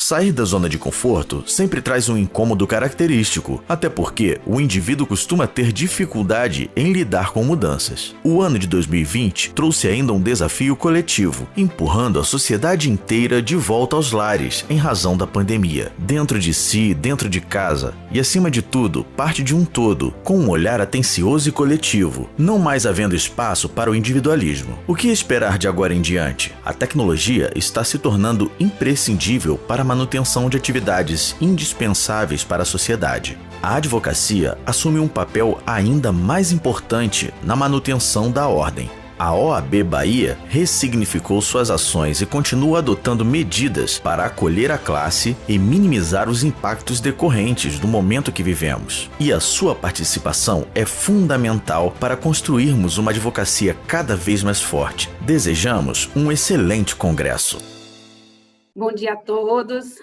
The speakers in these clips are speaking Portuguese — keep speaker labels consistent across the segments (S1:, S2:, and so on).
S1: Sair da zona de conforto sempre traz um incômodo característico, até porque o indivíduo costuma ter dificuldade em lidar com mudanças. O ano de 2020 trouxe ainda um desafio coletivo, empurrando a sociedade inteira de volta aos lares em razão da pandemia. Dentro de si, dentro de casa e, acima de tudo, parte de um todo, com um olhar atencioso e coletivo, não mais havendo espaço para o individualismo. O que esperar de agora em diante? A tecnologia está se tornando imprescindível para a manutenção de atividades indispensáveis para a sociedade. A advocacia assume um papel ainda mais importante na manutenção da ordem. A OAB Bahia ressignificou suas ações e continua adotando medidas para acolher a classe e minimizar os impactos decorrentes do momento que vivemos. E a sua participação é fundamental para construirmos uma advocacia cada vez mais forte. Desejamos um excelente congresso.
S2: Bom dia a todos.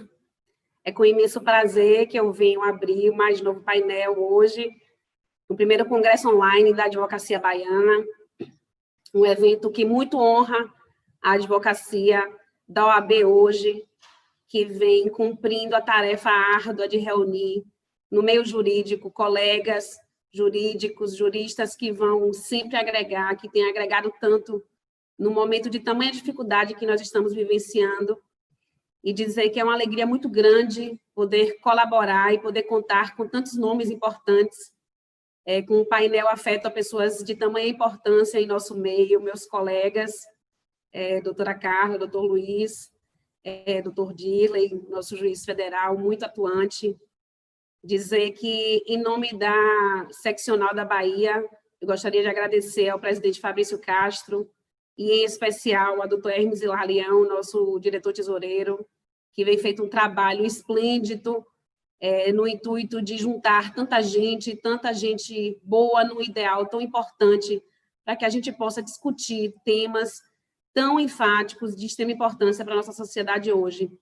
S2: É com imenso prazer que eu venho abrir o mais novo painel hoje, no primeiro congresso online da Advocacia Baiana, um evento que muito honra a advocacia da OAB hoje, que vem cumprindo a tarefa árdua de reunir no meio jurídico colegas jurídicos, juristas que vão sempre agregar, que têm agregado tanto no momento de tamanha dificuldade que nós estamos vivenciando, e dizer que é uma alegria muito grande poder colaborar e poder contar com tantos nomes importantes, com um painel afeto a pessoas de tamanha importância em nosso meio, meus colegas, doutora Carla, doutor Luiz, doutor Dirley, nosso juiz federal, muito atuante. Dizer que, em nome da Seccional da Bahia, eu gostaria de agradecer ao presidente Fabrício Castro, e, em especial, a doutor Hermes Hilar Leão, nosso diretor tesoureiro, que vem feito um trabalho esplêndido no intuito de juntar tanta gente boa no ideal tão importante, para que a gente possa discutir temas tão enfáticos, de extrema importância para a nossa sociedade hoje.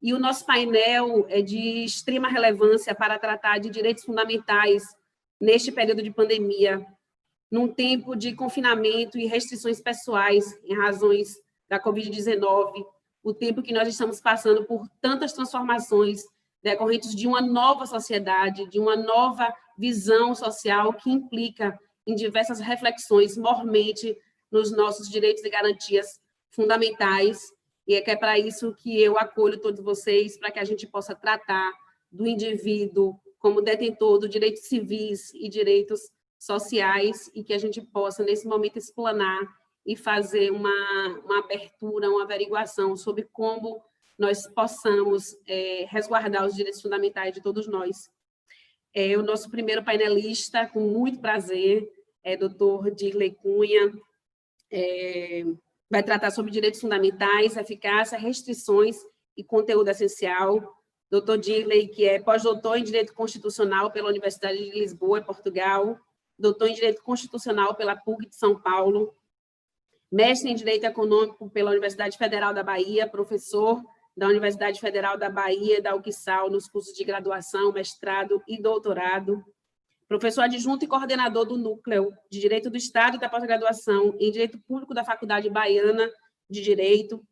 S2: E o nosso painel é de extrema relevância para tratar de direitos fundamentais neste período de pandemia, num tempo de confinamento e restrições pessoais em razões da Covid-19, o tempo que nós estamos passando por tantas transformações decorrentes de uma nova sociedade, de uma nova visão social que implica em diversas reflexões, mormente, nos nossos direitos e garantias fundamentais, e é para isso que eu acolho todos vocês, para que a gente possa tratar do indivíduo como detentor dos direitos civis e direitos sociais, e que a gente possa, nesse momento, explanar e fazer uma abertura, uma averiguação sobre como nós possamos resguardar os direitos fundamentais de todos nós. O nosso primeiro painelista, com muito prazer, é doutor Dirley Cunha, vai tratar sobre direitos fundamentais, eficácia, restrições e conteúdo essencial. Doutor Dirley, que é pós-doutor em Direito Constitucional pela Universidade de Lisboa, Portugal, doutor em Direito Constitucional pela PUC de São Paulo, mestre em Direito Econômico pela Universidade Federal da Bahia, professor da Universidade Federal da Bahia e da UFSAL nos cursos de graduação, mestrado e doutorado, professor adjunto e coordenador do Núcleo de Direito do Estado e da Pós-Graduação em Direito Público da Faculdade Baiana de Direito,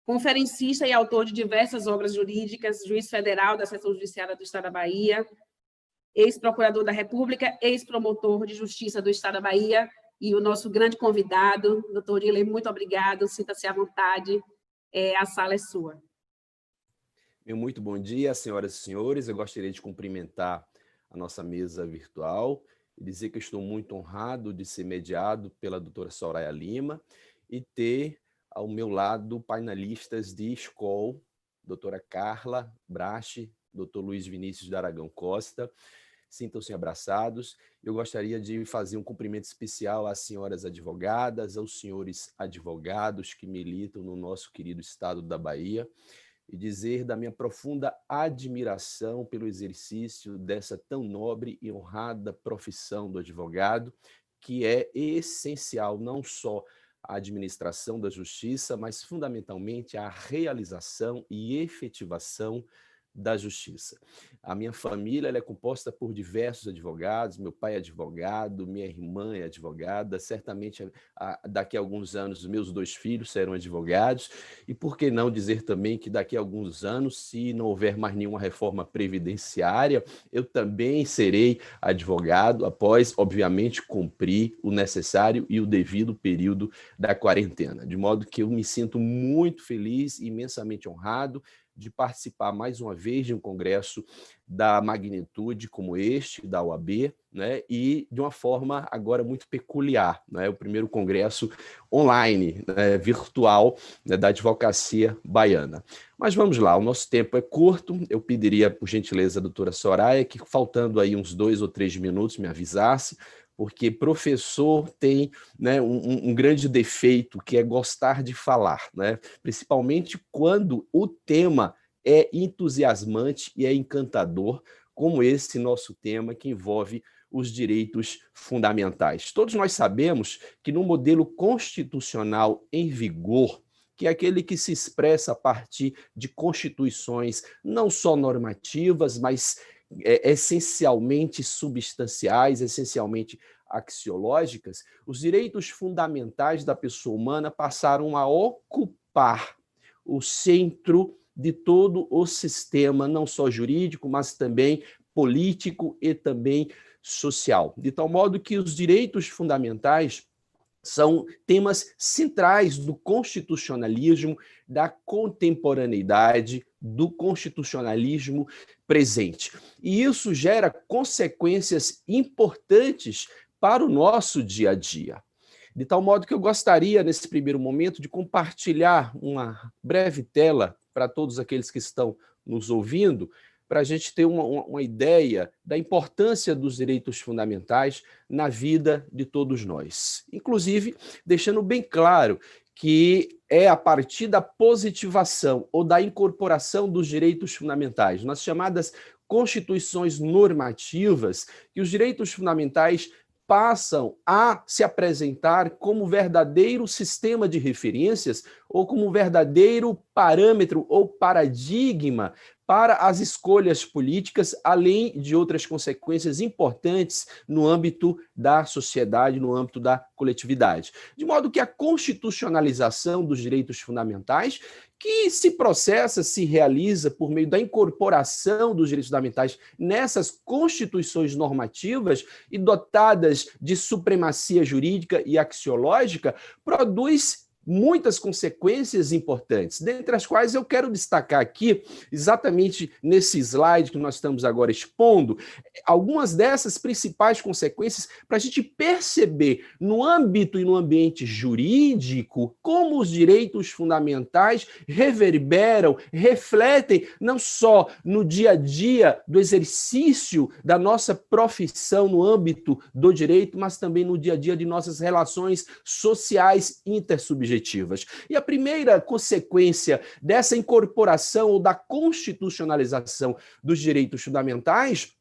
S2: conferencista e autor de diversas obras jurídicas, juiz federal da Seção Judiciária do Estado da Bahia, ex-procurador da República, ex-promotor de Justiça do Estado da Bahia, e o nosso grande convidado, doutor Dirley, muito obrigado, sinta-se à vontade, a sala é sua.
S3: Muito bom dia, senhoras e senhores, eu gostaria de cumprimentar a nossa mesa virtual e dizer que estou muito honrado de ser mediado pela doutora Soraya Lima e ter ao meu lado painelistas de escola, doutora Carla Brache, doutor Luiz Vinícius de Aragão Costa. Sintam-se abraçados. Eu gostaria de fazer um cumprimento especial às senhoras advogadas, aos senhores advogados que militam no nosso querido estado da Bahia, e dizer da minha profunda admiração pelo exercício dessa tão nobre e honrada profissão do advogado, que é essencial não só à administração da justiça, mas fundamentalmente à realização e efetivação da Justiça. A minha família ela é composta por diversos advogados, meu pai é advogado, minha irmã é advogada, certamente daqui a alguns anos os meus 2 filhos serão advogados, e por que não dizer também que daqui a alguns anos, se não houver mais nenhuma reforma previdenciária, eu também serei advogado após, obviamente, cumprir o necessário e o devido período da quarentena. De modo que eu me sinto muito feliz e imensamente honrado de participar mais uma vez de um congresso da magnitude como este, da OAB, né? E de uma forma agora muito peculiar, né? O primeiro congresso online, né? Virtual, né? Da advocacia baiana. Mas vamos lá, o nosso tempo é curto, eu pediria, por gentileza, a doutora Soraya, que faltando aí uns 2 ou 3 minutos me avisasse, porque professor tem, né, um grande defeito, que é gostar de falar, né? Principalmente quando o tema é entusiasmante e é encantador, como esse nosso tema que envolve os direitos fundamentais. Todos nós sabemos que no modelo constitucional em vigor, que é aquele que se expressa a partir de constituições não só normativas, mas essencialmente substanciais, essencialmente axiológicas, os direitos fundamentais da pessoa humana passaram a ocupar o centro de todo o sistema, não só jurídico, mas também político e também social. De tal modo que os direitos fundamentais são temas centrais do constitucionalismo, da contemporaneidade, do constitucionalismo presente. E isso gera consequências importantes para o nosso dia a dia. De tal modo que eu gostaria, nesse primeiro momento, de compartilhar uma breve tela para todos aqueles que estão nos ouvindo, para a gente ter uma ideia da importância dos direitos fundamentais na vida de todos nós. Inclusive, deixando bem claro que é a partir da positivação ou da incorporação dos direitos fundamentais, nas chamadas constituições normativas, que os direitos fundamentais passam a se apresentar como verdadeiro sistema de referências ou como verdadeiro parâmetro ou paradigma para as escolhas políticas, além de outras consequências importantes no âmbito da sociedade, no âmbito da coletividade. De modo que a constitucionalização dos direitos fundamentais, que se processa, se realiza por meio da incorporação dos direitos fundamentais nessas constituições normativas e dotadas de supremacia jurídica e axiológica, produz muitas consequências importantes, dentre as quais eu quero destacar aqui, exatamente nesse slide que nós estamos agora expondo, algumas dessas principais consequências para a gente perceber no âmbito e no ambiente jurídico como os direitos fundamentais reverberam, refletem não só no dia a dia do exercício da nossa profissão no âmbito do direito, mas também no dia a dia de nossas relações sociais intersubjetivas. E a primeira consequência dessa incorporação ou da constitucionalização dos direitos fundamentais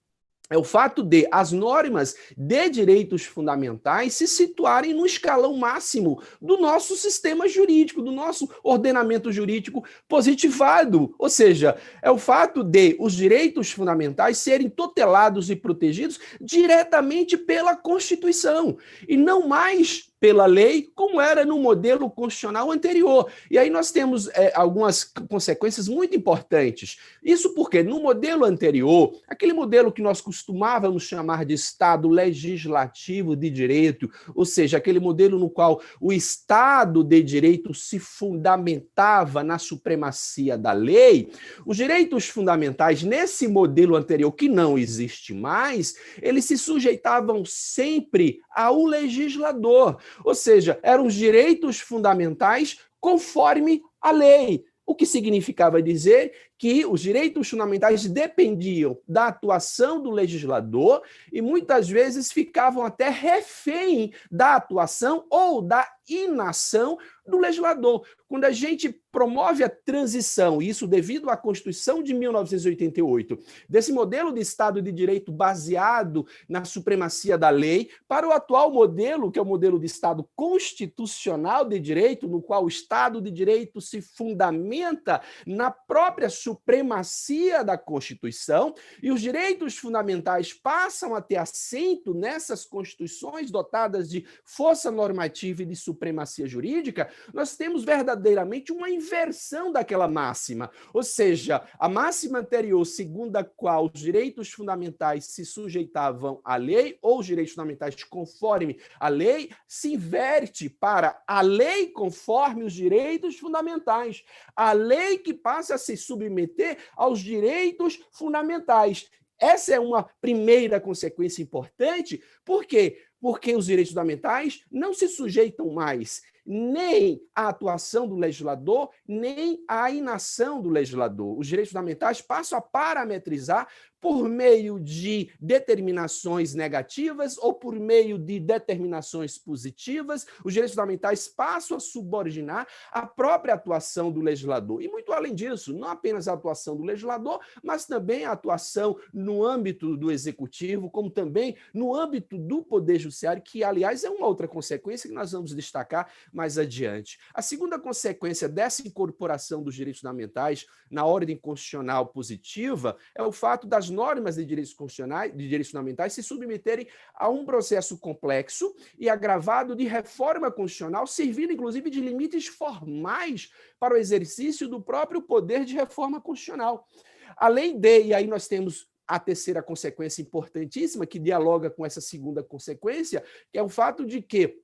S3: é o fato de as normas de direitos fundamentais se situarem no escalão máximo do nosso sistema jurídico, do nosso ordenamento jurídico positivado. Ou seja, é o fato de os direitos fundamentais serem tutelados e protegidos diretamente pela Constituição e não mais pela lei, como era no modelo constitucional anterior. E aí nós temos algumas consequências muito importantes. Isso porque no modelo anterior, aquele modelo que nós costumávamos chamar de Estado legislativo de direito, ou seja, aquele modelo no qual o Estado de direito se fundamentava na supremacia da lei, os direitos fundamentais nesse modelo anterior, que não existe mais, eles se sujeitavam sempre ao legislador. Ou seja, eram os direitos fundamentais conforme a lei, o que significava dizer que os direitos fundamentais dependiam da atuação do legislador e muitas vezes ficavam até refém da atuação ou da inação do legislador. Quando a gente promove a transição, isso devido à Constituição de 1988, desse modelo de Estado de Direito baseado na supremacia da lei, para o atual modelo, que é o modelo de Estado constitucional de direito, no qual o Estado de Direito se fundamenta na própria supremacia da Constituição, e os direitos fundamentais passam a ter assento nessas constituições dotadas de força normativa e de supremacia jurídica, nós temos verdadeiramente uma inversão daquela máxima. Ou seja, a máxima anterior, segundo a qual os direitos fundamentais se sujeitavam à lei, ou os direitos fundamentais conforme a lei, se inverte para a lei conforme os direitos fundamentais. A lei que passa a se submeter aos direitos fundamentais. Essa é uma primeira consequência importante. Por quê? Porque os direitos fundamentais não se sujeitam mais nem à atuação do legislador, nem à inação do legislador. Os direitos fundamentais passam a parametrizar por meio de determinações negativas ou por meio de determinações positivas. Os direitos fundamentais passam a subordinar a própria atuação do legislador. E muito além disso, não apenas a atuação do legislador, mas também a atuação no âmbito do executivo, como também no âmbito do poder judiciário, que, aliás, é uma outra consequência que nós vamos destacar mais adiante. A segunda consequência dessa incorporação dos direitos fundamentais na ordem constitucional positiva é o fato das normas de direitos constitucionais, de direitos fundamentais, se submeterem a um processo complexo e agravado de reforma constitucional, servindo inclusive de limites formais para o exercício do próprio poder de reforma constitucional. Além de, e aí nós temos a terceira consequência importantíssima, que dialoga com essa segunda consequência, que é o fato de que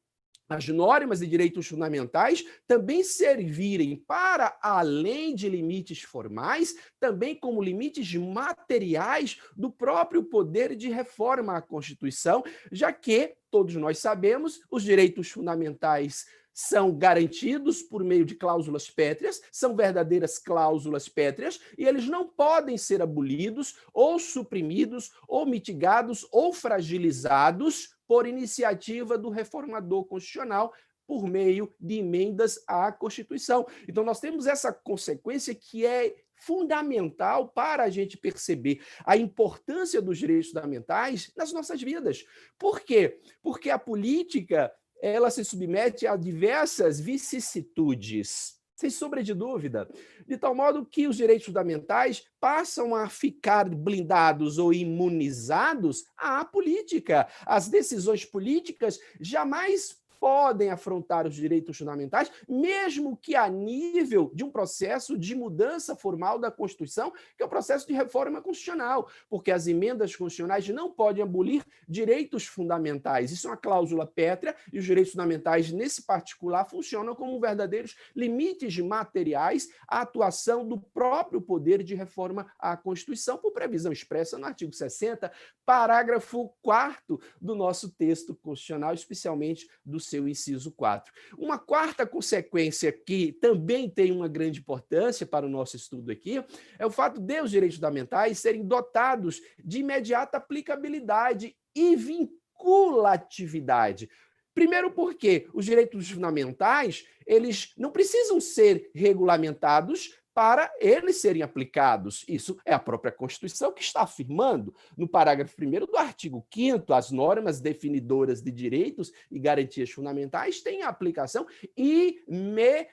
S3: as normas de direitos fundamentais também servirem para, além de limites formais, também como limites materiais do próprio poder de reforma à Constituição, já que, todos nós sabemos, os direitos fundamentais são garantidos por meio de cláusulas pétreas, são verdadeiras cláusulas pétreas, e eles não podem ser abolidos, ou suprimidos, ou mitigados, ou fragilizados por iniciativa do reformador constitucional, por meio de emendas à Constituição. Então, nós temos essa consequência que é fundamental para a gente perceber a importância dos direitos fundamentais nas nossas vidas. Por quê? Porque a política ela se submete a diversas vicissitudes, sem sombra de dúvida, de tal modo que os direitos fundamentais passam a ficar blindados ou imunizados à política. As decisões políticas jamais podem afrontar os direitos fundamentais, mesmo que a nível de um processo de mudança formal da Constituição, que é o processo de reforma constitucional, porque as emendas constitucionais não podem abolir direitos fundamentais. Isso é uma cláusula pétrea e os direitos fundamentais, nesse particular, funcionam como verdadeiros limites materiais à atuação do próprio poder de reforma à Constituição, por previsão expressa no artigo 60, parágrafo 4º do nosso texto constitucional, especialmente do seu inciso 4. Uma quarta consequência que também tem uma grande importância para o nosso estudo aqui é o fato de os direitos fundamentais serem dotados de imediata aplicabilidade e vinculatividade. Primeiro porque os direitos fundamentais, eles não precisam ser regulamentados para eles serem aplicados. Isso é a própria Constituição que está afirmando, no parágrafo 1º do artigo 5º, as normas definidoras de direitos e garantias fundamentais têm aplicação imediata,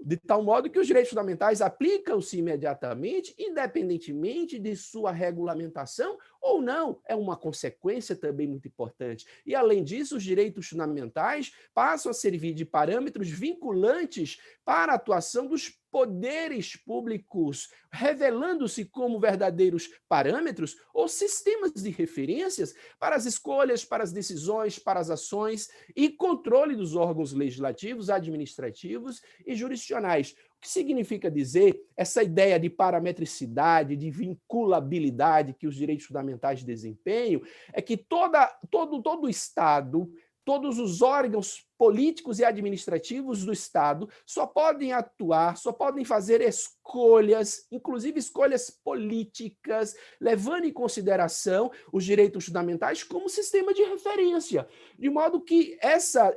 S3: de tal modo que os direitos fundamentais aplicam-se imediatamente, independentemente de sua regulamentação ou não. É uma consequência também muito importante. E, além disso, os direitos fundamentais passam a servir de parâmetros vinculantes para a atuação dos poderes públicos, revelando-se como verdadeiros parâmetros ou sistemas de referências para as escolhas, para as decisões, para as ações e controle dos órgãos legislativos, administrativos e jurisdicionais. O que significa dizer essa ideia de parametricidade, de vinculabilidade que os direitos fundamentais desempenham, é que todo o Estado, todos os órgãos políticos e administrativos do Estado só podem atuar, só podem fazer escolhas, inclusive escolhas políticas, levando em consideração os direitos fundamentais como sistema de referência. De modo que essa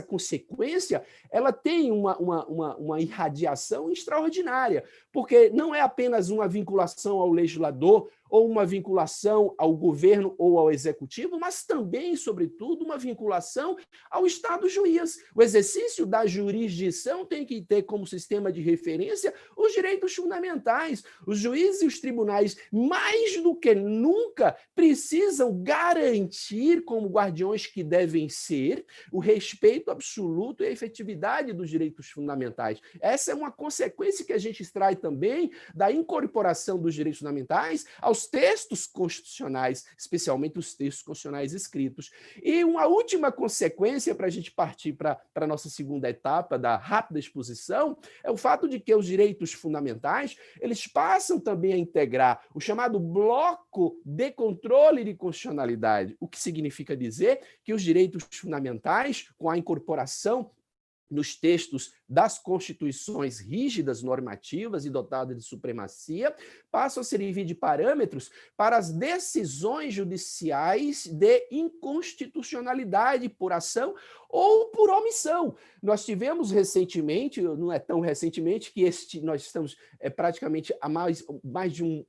S3: consequência ela tem uma irradiação extraordinária, porque não é apenas uma vinculação ao legislador ou uma vinculação ao governo ou ao executivo, mas também, sobretudo, uma vinculação ao Estado juiz. O exercício da jurisdição tem que ter como sistema de referência os direitos fundamentais. Os juízes e os tribunais, mais do que nunca, precisam garantir, como guardiões que devem ser, o respeito absoluto e a efetividade dos direitos fundamentais. Essa é uma consequência que a gente extrai também da incorporação dos direitos fundamentais aos textos constitucionais, especialmente os textos constitucionais escritos. E uma última consequência, para a gente partir para a nossa segunda etapa da rápida exposição, é o fato de que os direitos fundamentais eles passam também a integrar o chamado bloco de controle de constitucionalidade, o que significa dizer que os direitos fundamentais, com a incorporação nos textos das constituições rígidas, normativas e dotadas de supremacia, passam a servir de parâmetros para as decisões judiciais de inconstitucionalidade por ação ou por omissão. Nós tivemos recentemente, não é tão recentemente, que nós estamos praticamente há um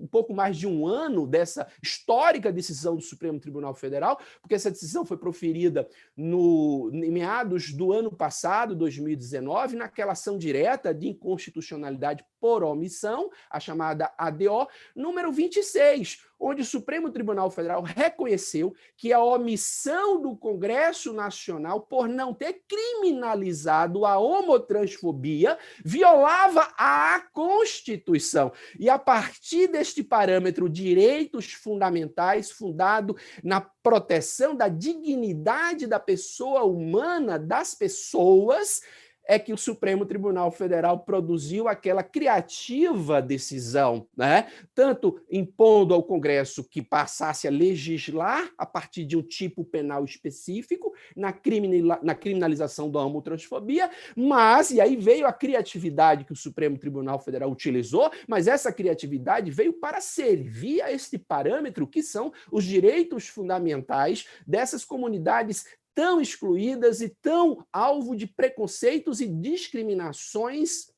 S3: pouco mais de um ano dessa histórica decisão do Supremo Tribunal Federal, porque essa decisão foi proferida em meados do ano passado, 2019, naquela ação direta de inconstitucionalidade por omissão, a chamada ADO, número 26, onde o Supremo Tribunal Federal reconheceu que a omissão do Congresso Nacional por não ter criminalizado a homotransfobia violava a Constituição. E a partir deste parâmetro, direitos fundamentais fundado na proteção da dignidade da pessoa humana, das pessoas, é que o Supremo Tribunal Federal produziu aquela criativa decisão, né? Tanto impondo ao Congresso que passasse a legislar a partir de um tipo penal específico na criminalização da homotransfobia, mas, e aí veio a criatividade que o Supremo Tribunal Federal utilizou, mas essa criatividade veio para servir a este parâmetro que são os direitos fundamentais dessas comunidades tão excluídas e tão alvo de preconceitos e discriminações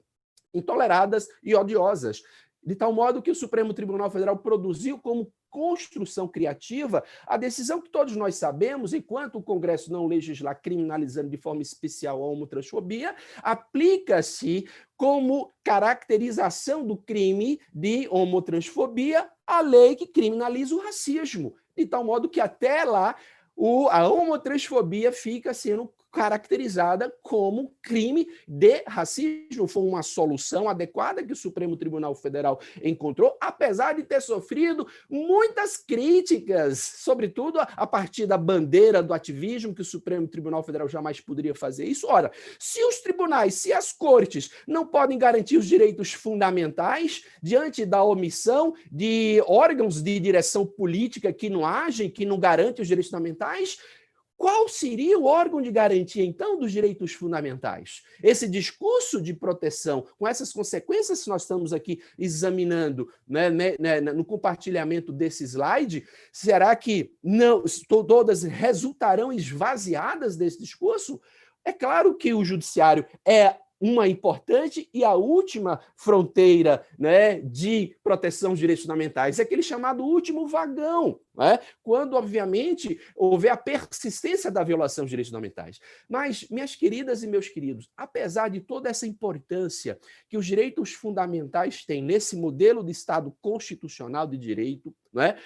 S3: intoleradas e odiosas. De tal modo que o Supremo Tribunal Federal produziu como construção criativa a decisão que todos nós sabemos, enquanto o Congresso não legislar criminalizando de forma especial a homotransfobia, aplica-se como caracterização do crime de homotransfobia a lei que criminaliza o racismo. De tal modo que até lá a homotransfobia fica sendo caracterizada como crime de racismo. Foi uma solução adequada que o Supremo Tribunal Federal encontrou, apesar de ter sofrido muitas críticas, sobretudo a partir da bandeira do ativismo, que o Supremo Tribunal Federal jamais poderia fazer isso. Ora, se os tribunais, se as cortes não podem garantir os direitos fundamentais diante da omissão de órgãos de direção política que não agem, que não garantem os direitos fundamentais, qual seria o órgão de garantia, então, dos direitos fundamentais? Esse discurso de proteção, com essas consequências que nós estamos aqui examinando, né, no compartilhamento desse slide, será que não, todas resultarão esvaziadas desse discurso? É claro que o judiciário é uma importante e a última fronteira, né, de proteção dos direitos fundamentais, é aquele chamado último vagão, né, quando, obviamente, houver a persistência da violação dos direitos fundamentais. Mas, minhas queridas e meus queridos, apesar de toda essa importância que os direitos fundamentais têm nesse modelo de Estado constitucional de direito, né,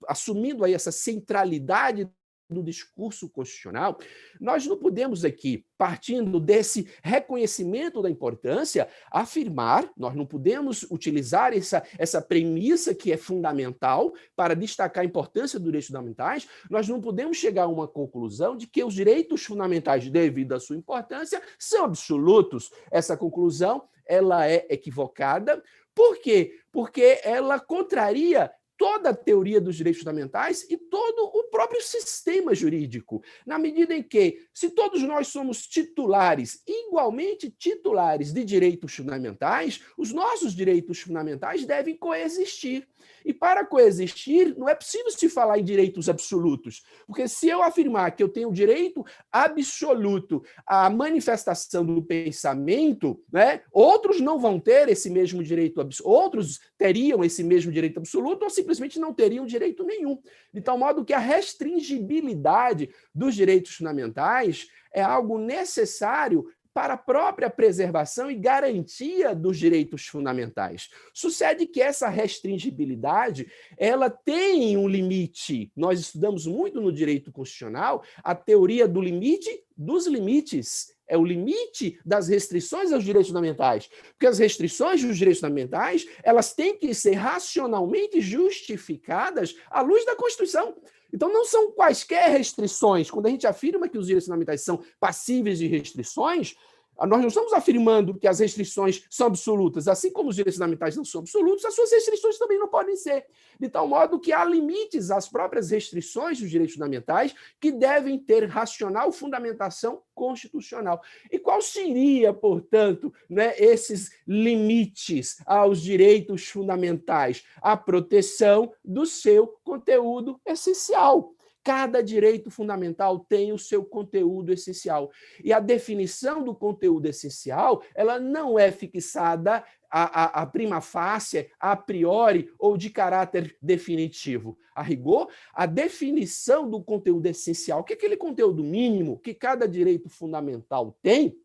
S3: assumindo aí essa centralidade do discurso constitucional, nós não podemos aqui, partindo desse reconhecimento da importância, afirmar, nós não podemos utilizar essa premissa que é fundamental para destacar a importância dos direitos fundamentais, nós não podemos chegar a uma conclusão de que os direitos fundamentais, devido à sua importância, são absolutos. Essa conclusão ela é equivocada. Por quê? Porque ela contraria toda a teoria dos direitos fundamentais e todo o próprio sistema jurídico, na medida em que, se todos nós somos titulares, igualmente titulares de direitos fundamentais, os nossos direitos fundamentais devem coexistir. E para coexistir, não é possível se falar em direitos absolutos, porque se eu afirmar que eu tenho direito absoluto à manifestação do pensamento, né, outros não vão ter esse mesmo direito absoluto, outros teriam esse mesmo direito absoluto ou simplesmente não teriam direito nenhum. De tal modo que a restringibilidade dos direitos fundamentais é algo necessário para a própria preservação e garantia dos direitos fundamentais. Sucede que essa restringibilidade, ela tem um limite. Nós estudamos muito no direito constitucional a teoria do limite dos limites. É o limite das restrições aos direitos fundamentais. Porque as restrições dos direitos fundamentais, elas têm que ser racionalmente justificadas à luz da Constituição. Então, não são quaisquer restrições. Quando a gente afirma que os direitos fundamentais são passíveis de restrições, nós não estamos afirmando que as restrições são absolutas. Assim como os direitos fundamentais não são absolutos, as suas restrições também não podem ser. De tal modo que há limites às próprias restrições dos direitos fundamentais que devem ter racional fundamentação constitucional. E qual seria, portanto, né, esses limites aos direitos fundamentais? A proteção do seu conteúdo essencial. Cada direito fundamental tem o seu conteúdo essencial. E a definição do conteúdo essencial, ela não é fixada a prima facie, a priori ou de caráter definitivo. A rigor, a definição do conteúdo essencial, que é aquele conteúdo mínimo que cada direito fundamental tem,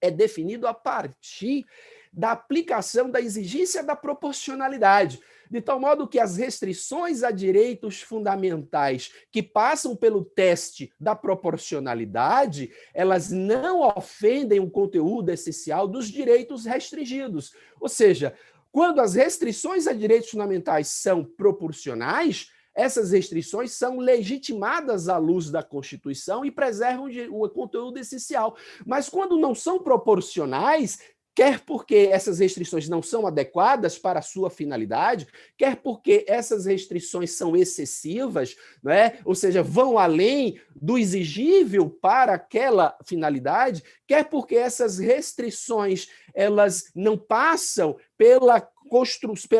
S3: é definido a partir da aplicação da exigência da proporcionalidade, de tal modo que as restrições a direitos fundamentais que passam pelo teste da proporcionalidade, elas não ofendem o conteúdo essencial dos direitos restringidos. Ou seja, quando as restrições a direitos fundamentais são proporcionais, essas restrições são legitimadas à luz da Constituição e preservam o conteúdo essencial. Mas quando não são proporcionais, quer porque essas restrições não são adequadas para a sua finalidade, quer porque essas restrições são excessivas, né? Ou seja, vão além do exigível para aquela finalidade, quer porque essas restrições elas não passam pela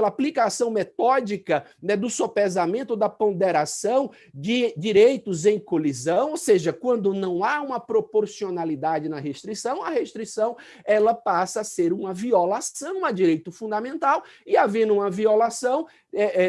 S3: aplicação metódica, né, do sopesamento, da ponderação de direitos em colisão, ou seja, quando não há uma proporcionalidade na restrição, a restrição ela passa a ser uma violação a direito fundamental, e havendo uma violação,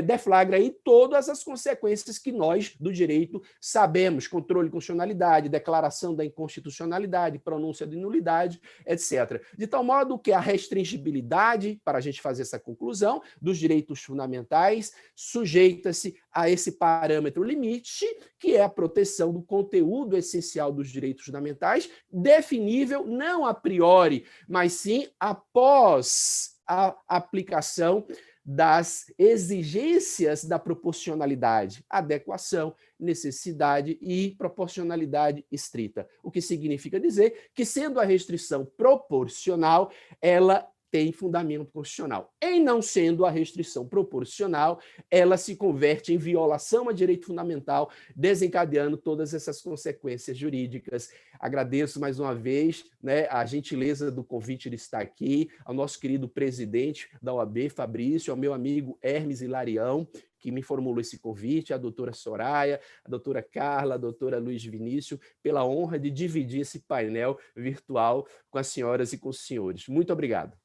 S3: deflagra aí todas as consequências que nós, do direito, sabemos: controle de constitucionalidade, declaração da inconstitucionalidade, pronúncia de nulidade, etc. De tal modo que a restringibilidade, para a gente fazer essa conclusão, dos direitos fundamentais sujeita-se a esse parâmetro limite, que é a proteção do conteúdo essencial dos direitos fundamentais, definível não a priori, mas sim após a aplicação das exigências da proporcionalidade, adequação, necessidade e proporcionalidade estrita. O que significa dizer que, sendo a restrição proporcional, ela tem fundamento constitucional. Em não sendo a restrição proporcional, ela se converte em violação a direito fundamental, desencadeando todas essas consequências jurídicas. Agradeço mais uma vez, né, a gentileza do convite de estar aqui, ao nosso querido presidente da OAB, Fabrício, ao meu amigo Hermes Hilarião, que me formulou esse convite, a doutora Soraya, a doutora Carla, a doutora Luiz Vinícius, pela honra de dividir esse painel virtual com as senhoras e com os senhores. Muito obrigado.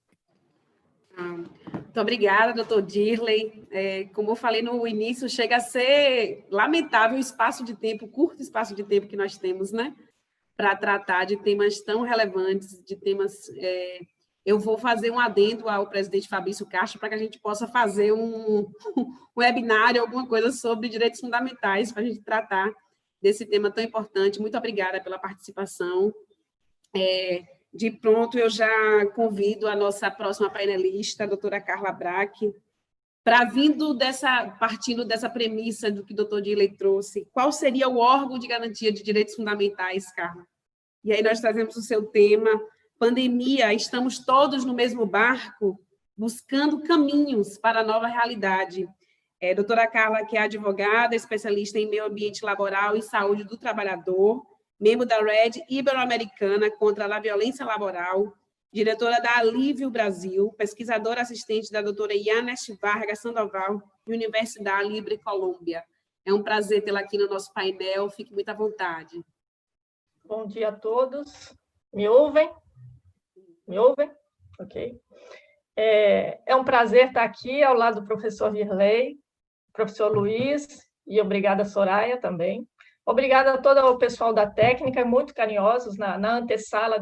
S2: Muito obrigada, doutor Dirley. Como eu falei no início, chega a ser lamentável o espaço de tempo, curto espaço de tempo que nós temos, né, para tratar de temas tão relevantes, de temas... Eu vou fazer um adendo ao presidente Fabrício Castro para que a gente possa fazer um webinário, alguma coisa sobre direitos fundamentais, para a gente tratar desse tema tão importante. Muito obrigada pela participação. De pronto, eu já convido a nossa próxima painelista, a doutora Carla Braque, para partindo dessa premissa do que o doutor Dirley trouxe, qual seria o órgão de garantia de direitos fundamentais, Carla? E aí nós trazemos o seu tema, pandemia, estamos todos no mesmo barco, buscando caminhos para a nova realidade. Doutora Carla, que é advogada, especialista em meio ambiente laboral e saúde do trabalhador, membro da Rede Ibero-Americana contra a Violência Laboral, diretora da Alívio Brasil, pesquisadora assistente da doutora Yanesh Vargas Sandoval, de Universidade Libre Colômbia. É um prazer tê-la aqui no nosso painel, fique muito à vontade.
S4: Bom dia a todos. Me ouvem? Me ouvem? Ok. É um prazer estar aqui ao lado do professor Virley, professor Luiz, e obrigada, Soraya, também. Obrigada a todo o pessoal da técnica, muito carinhosos na antessala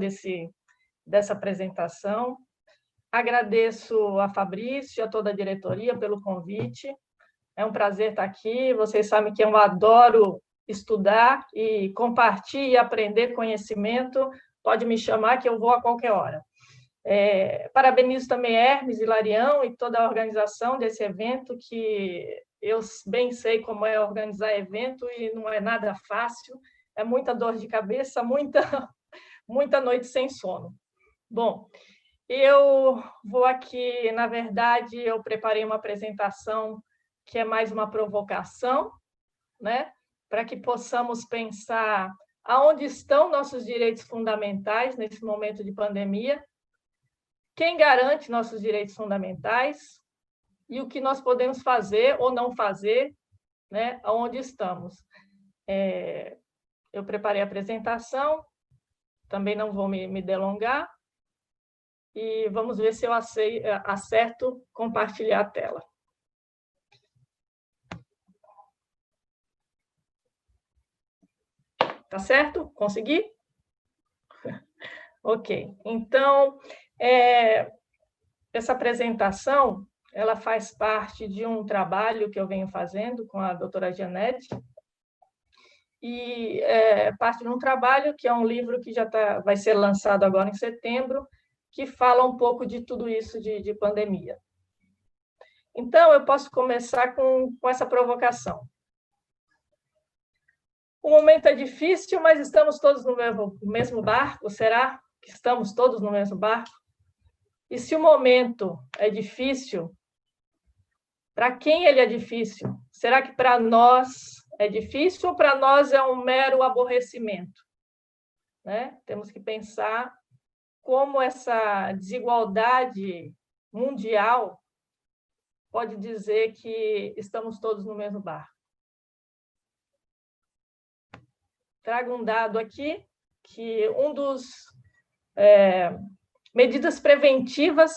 S4: dessa apresentação. Agradeço a Fabrício e a toda a diretoria pelo convite. É um prazer estar aqui. Vocês sabem que eu adoro estudar e compartilhar e aprender conhecimento. Pode me chamar que eu vou a qualquer hora. Parabenizo também Hermes e Larião e toda a organização desse evento, que eu bem sei como é organizar evento e não é nada fácil, é muita dor de cabeça, muita noite sem sono. Bom, eu vou aqui, na verdade, eu preparei uma apresentação que é mais uma provocação, né, para que possamos pensar aonde estão nossos direitos fundamentais nesse momento de pandemia, quem garante nossos direitos fundamentais e o que nós podemos fazer ou não fazer, né, aonde estamos. Eu preparei a apresentação, também não vou me delongar, e vamos ver se eu acerto compartilhar a tela. Tá certo? Consegui? Ok. Então, essa apresentação, ela faz parte de um trabalho que eu venho fazendo com a doutora Janete, e parte de um trabalho que é um livro que vai ser lançado agora em setembro, que fala um pouco de tudo isso de pandemia. Então, eu posso começar com essa provocação. O momento é difícil, mas estamos todos no mesmo barco? Será que estamos todos no mesmo barco? E se o momento é difícil, para quem ele é difícil? Será que para nós é difícil ou para nós é um mero aborrecimento? Né? Temos que pensar como essa desigualdade mundial pode dizer que estamos todos no mesmo barco. Trago um dado aqui, que um dos medidas preventivas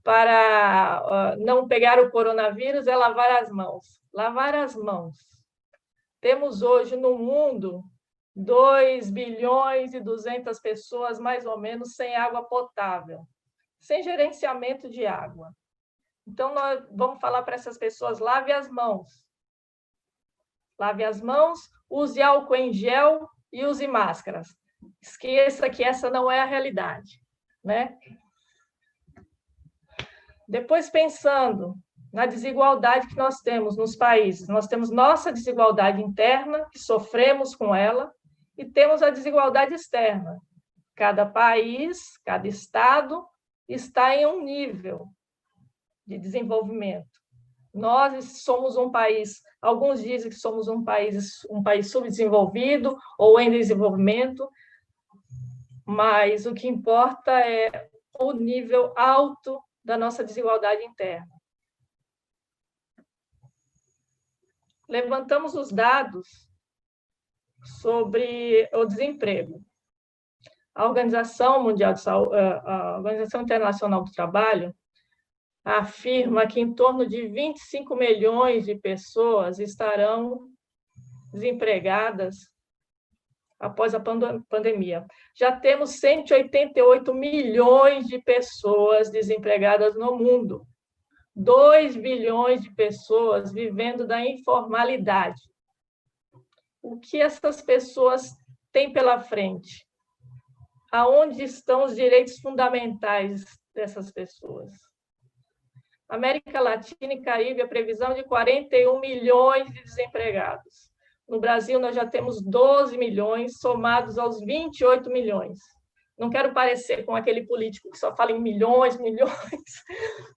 S4: para não pegar o coronavírus é lavar as mãos. Lavar as mãos. Temos hoje no mundo 2 bilhões e 200 pessoas, mais ou menos, sem água potável, sem gerenciamento de água. Então, nós vamos falar para essas pessoas, lave as mãos. Lave as mãos, use álcool em gel e use máscaras. Esqueça que essa não é a realidade, né? Depois, pensando na desigualdade que nós temos nos países, nós temos nossa desigualdade interna, que sofremos com ela, e temos a desigualdade externa. Cada país, cada estado está em um nível de desenvolvimento. Nós somos um país, alguns dizem que somos um país subdesenvolvido ou em desenvolvimento, mas o que importa é o nível alto da nossa desigualdade interna. Levantamos os dados sobre o desemprego. A Organização Mundial de Saúde, a Organização Internacional do Trabalho, afirma que em torno de 25 milhões de pessoas estarão desempregadas após a pandemia. Já temos 188 milhões de pessoas desempregadas no mundo. 2 bilhões de pessoas vivendo da informalidade. O que essas pessoas têm pela frente? Aonde estão os direitos fundamentais dessas pessoas? América Latina e Caribe, a previsão de 41 milhões de desempregados. No Brasil, nós já temos 12 milhões, somados aos 28 milhões. Não quero parecer com aquele político que só fala em milhões,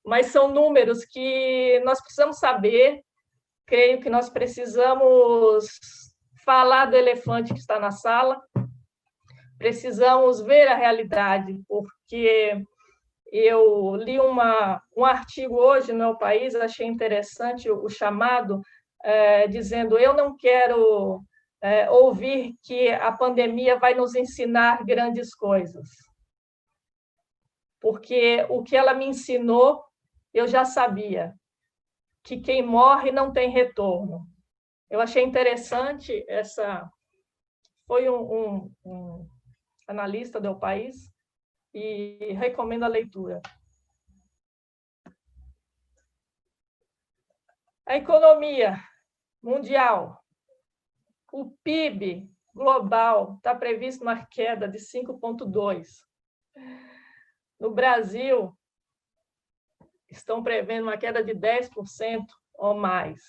S4: mas são números que nós precisamos saber creio que nós precisamos falar do elefante que está na sala, precisamos ver a realidade, porque eu li um artigo hoje no Meu País, achei interessante o chamado, dizendo: eu não quero ouvir que a pandemia vai nos ensinar grandes coisas, porque o que ela me ensinou, eu já sabia, que quem morre não tem retorno. Eu achei interessante foi um analista do País, e recomendo a leitura. A economia mundial, o PIB global está previsto uma queda de 5,2%. No Brasil, estão prevendo uma queda de 10% ou mais.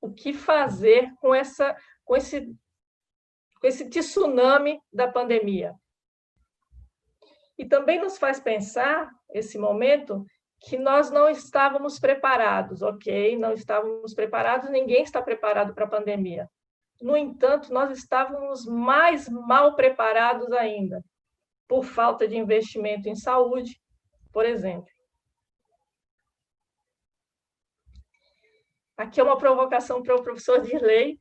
S4: O que fazer com esse tsunami da pandemia? E também nos faz pensar, esse momento, que nós não estávamos preparados, ok? Não estávamos preparados, ninguém está preparado para a pandemia. No entanto, nós estávamos mais mal preparados ainda, por falta de investimento em saúde, por exemplo. Aqui é uma provocação para o professor Dirley,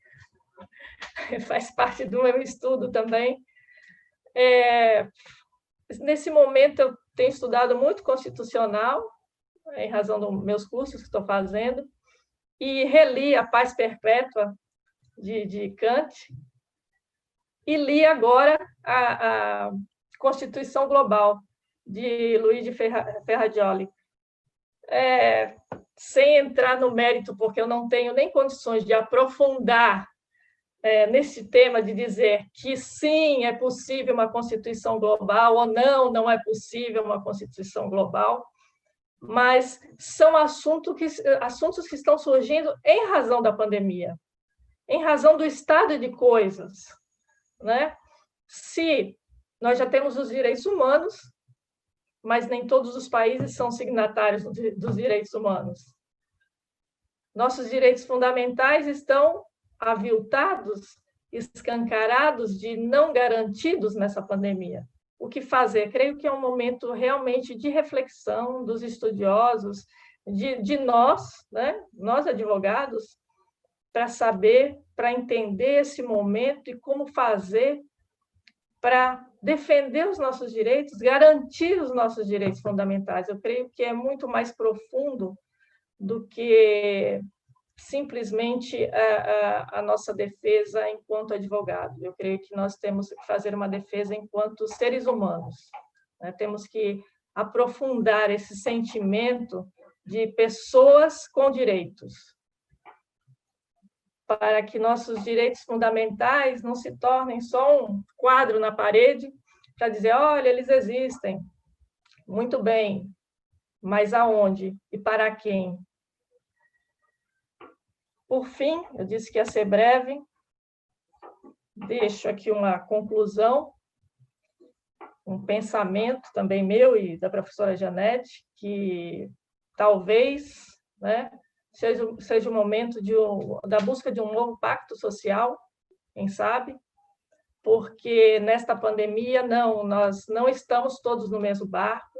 S4: faz parte do meu estudo também. Nesse momento, eu tenho estudado muito constitucional, em razão dos meus cursos que estou fazendo, e reli A Paz Perpétua, de Kant, e li agora a Constituição Global, de Luigi Ferrajoli. Sem entrar no mérito, porque eu não tenho nem condições de aprofundar nesse tema, de dizer que sim, é possível uma Constituição Global, ou não é possível uma Constituição Global, mas são assuntos que estão surgindo em razão da pandemia, em razão do estado de coisas, né? Se nós já temos os direitos humanos, mas nem todos os países são signatários dos direitos humanos. Nossos direitos fundamentais estão aviltados, escancarados, de não garantidos nessa pandemia. O que fazer? Creio que é um momento realmente de reflexão dos estudiosos, de nós, né? Nós advogados, para saber, para entender esse momento e como fazer para defender os nossos direitos, garantir os nossos direitos fundamentais. Eu creio que é muito mais profundo do que simplesmente a nossa defesa enquanto advogado. Eu creio que nós temos que fazer uma defesa enquanto seres humanos, né? Temos que aprofundar esse sentimento de pessoas com direitos, para que nossos direitos fundamentais não se tornem só um quadro na parede para dizer: olha, eles existem. Muito bem, mas aonde e para quem? Por fim, eu disse que ia ser breve, deixo aqui uma conclusão, um pensamento também meu e da professora Janete, que talvez, né, seja o momento da busca de um novo pacto social, quem sabe, porque nesta pandemia, nós não estamos todos no mesmo barco,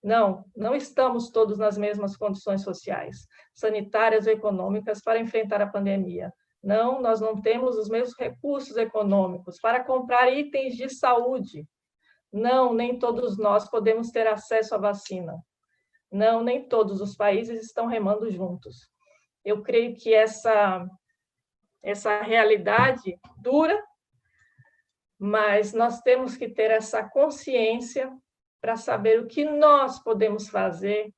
S4: não estamos todos nas mesmas condições sociais, sanitárias ou econômicas para enfrentar a pandemia. Não, nós não temos os mesmos recursos econômicos para comprar itens de saúde. Não, nem todos nós podemos ter acesso à vacina. Não, nem todos os países estão remando juntos. Eu creio que essa realidade dura, mas nós temos que ter essa consciência para saber o que nós podemos fazer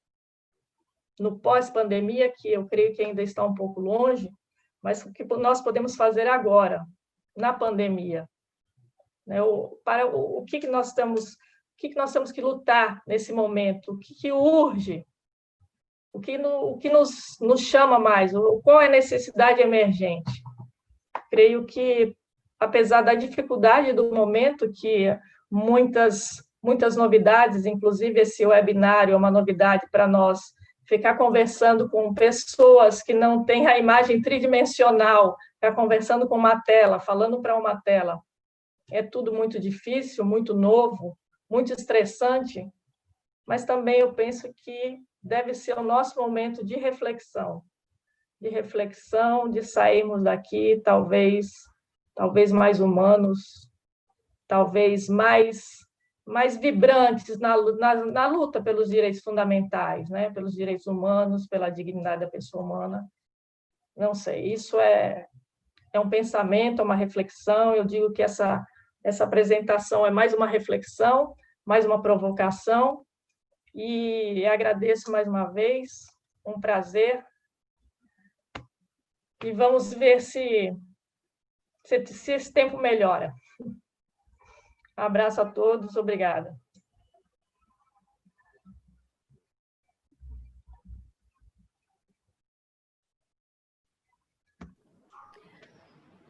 S4: no pós-pandemia, que eu creio que ainda está um pouco longe, mas o que nós podemos fazer agora, na pandemia. O que nós temos que lutar nesse momento, o que urge, o que nos chama mais, qual é a necessidade emergente. Creio que, apesar da dificuldade do momento, que muitas novidades, inclusive esse webinário é uma novidade para nós ficar conversando com pessoas que não têm a imagem tridimensional, ficar conversando com uma tela, falando para uma tela. É tudo muito difícil, muito novo, muito estressante, mas também eu penso que deve ser o nosso momento de reflexão, de sairmos daqui talvez mais humanos, talvez mais vibrantes na luta pelos direitos fundamentais, né? Pelos direitos humanos, pela dignidade da pessoa humana. Não sei, isso é um pensamento, é uma reflexão. Eu digo que essa apresentação é mais uma reflexão, mais uma provocação, e agradeço mais uma vez, um prazer, e vamos ver se esse tempo melhora. Abraço a todos, obrigada.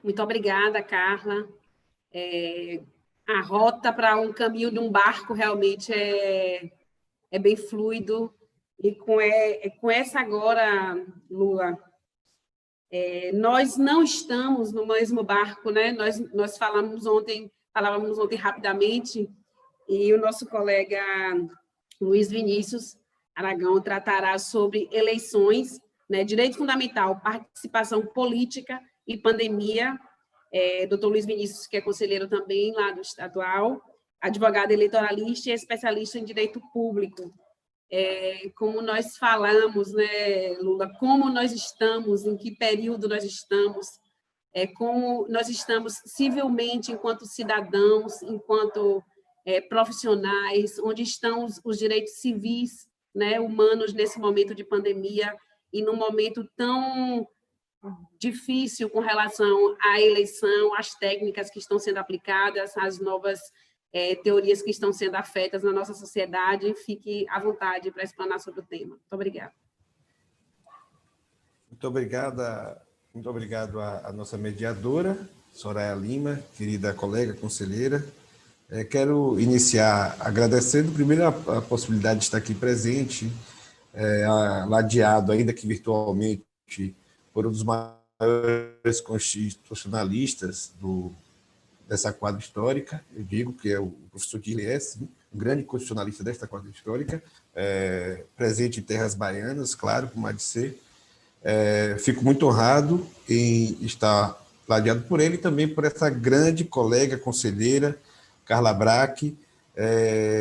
S2: Muito obrigada, Carla. A rota para um caminho de um barco realmente é bem fluido, e com essa agora, Lua, nós não estamos no mesmo barco, né? Nós falávamos ontem rapidamente, e o nosso colega Luiz Vinícius Aragão tratará sobre eleições, né? Direito fundamental, participação política e pandemia. Dr. Luiz Vinícius, que é conselheiro também lá do estadual, advogado eleitoralista e especialista em direito público. Como nós falamos, né, Lula, como nós estamos, em que período nós estamos, como nós estamos civilmente enquanto cidadãos, enquanto profissionais, onde estão os direitos civis, né, humanos nesse momento de pandemia e num momento tão difícil com relação à eleição, às técnicas que estão sendo aplicadas, às novas teorias que estão sendo afetas na nossa sociedade. Fique à vontade para explanar sobre o tema. Muito obrigada.
S5: Muito obrigado à nossa mediadora, Soraya Lima, querida colega conselheira. Quero iniciar agradecendo, primeiro, a possibilidade de estar aqui presente, ladeado, ainda que virtualmente, por um dos maiores constitucionalistas dessa quadra histórica. Eu digo que é o professor Dirley, sim, um grande constitucionalista desta quadra histórica, presente em terras baianas, claro, como há de ser. Fico muito honrado em estar ladeado por ele e também por essa grande colega conselheira, Carla Braque,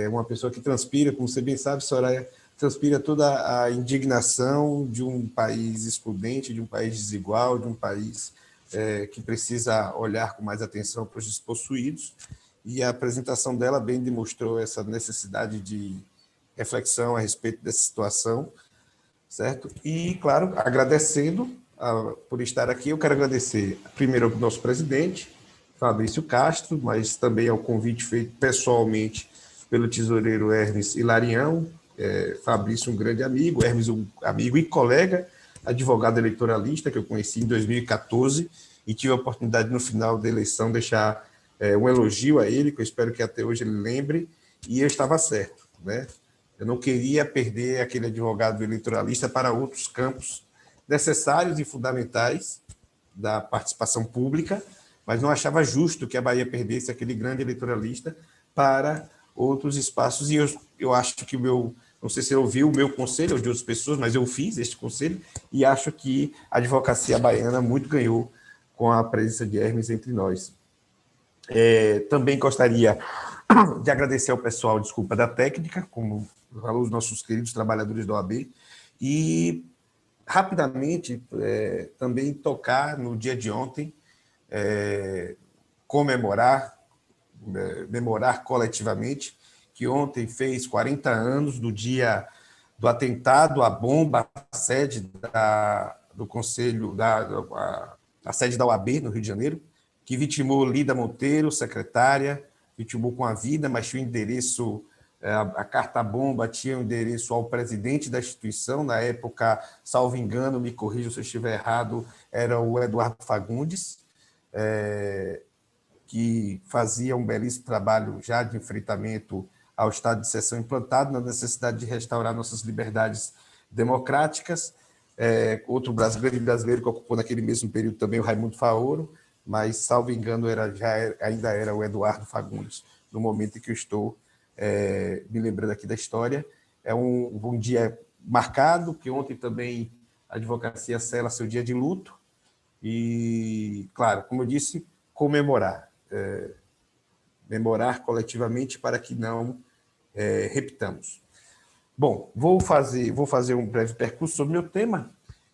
S5: uma pessoa que transpira, como você bem sabe, Soraya, transpira toda a indignação de um país excludente, de um país desigual, de um país que precisa olhar com mais atenção para os despossuídos, e a apresentação dela bem demonstrou essa necessidade de reflexão a respeito dessa situação, certo? E, claro, agradecendo por estar aqui, eu quero agradecer primeiro ao nosso presidente, Fabrício Castro, mas também ao convite feito pessoalmente pelo tesoureiro Hermes Hilarião. Fabrício, um grande amigo, Hermes, um amigo e colega, advogado eleitoralista, que eu conheci em 2014, e tive a oportunidade, no final da eleição, deixar um elogio a ele, que eu espero que até hoje ele lembre, e eu estava certo, né? Eu não queria perder aquele advogado eleitoralista para outros campos necessários e fundamentais da participação pública, mas não achava justo que a Bahia perdesse aquele grande eleitoralista para outros espaços, e eu acho que não sei se você ouviu o meu conselho ou de outras pessoas, mas eu fiz este conselho, e acho que a advocacia baiana muito ganhou com a presença de Hermes entre nós. Também gostaria de agradecer ao pessoal, da técnica, como falou, os nossos queridos trabalhadores da OAB, e rapidamente também tocar no dia de ontem, memorar coletivamente, que ontem fez 40 anos do dia do atentado à bomba à sede do Conselho, a sede da OAB, no Rio de Janeiro, que vitimou Lida Monteiro, secretária, vitimou com a vida, mas tinha o endereço, a carta-bomba tinha o endereço ao presidente da instituição, na época, salvo engano, me corrija se eu estiver errado, era o Eduardo Fagundes, que fazia um belíssimo trabalho já de enfrentamento ao estado de exceção implantado na necessidade de restaurar nossas liberdades democráticas. Outro brasileiro que ocupou naquele mesmo período também, o Raimundo Faoro, mas, salvo engano, ainda era o Eduardo Fagundes, no momento em que eu estou me lembrando aqui da história. É um dia marcado, que ontem também a advocacia sela seu dia de luto, e, claro, como eu disse, comemorar, memorar coletivamente para que não repitamos. Bom, vou fazer um breve percurso sobre o meu tema,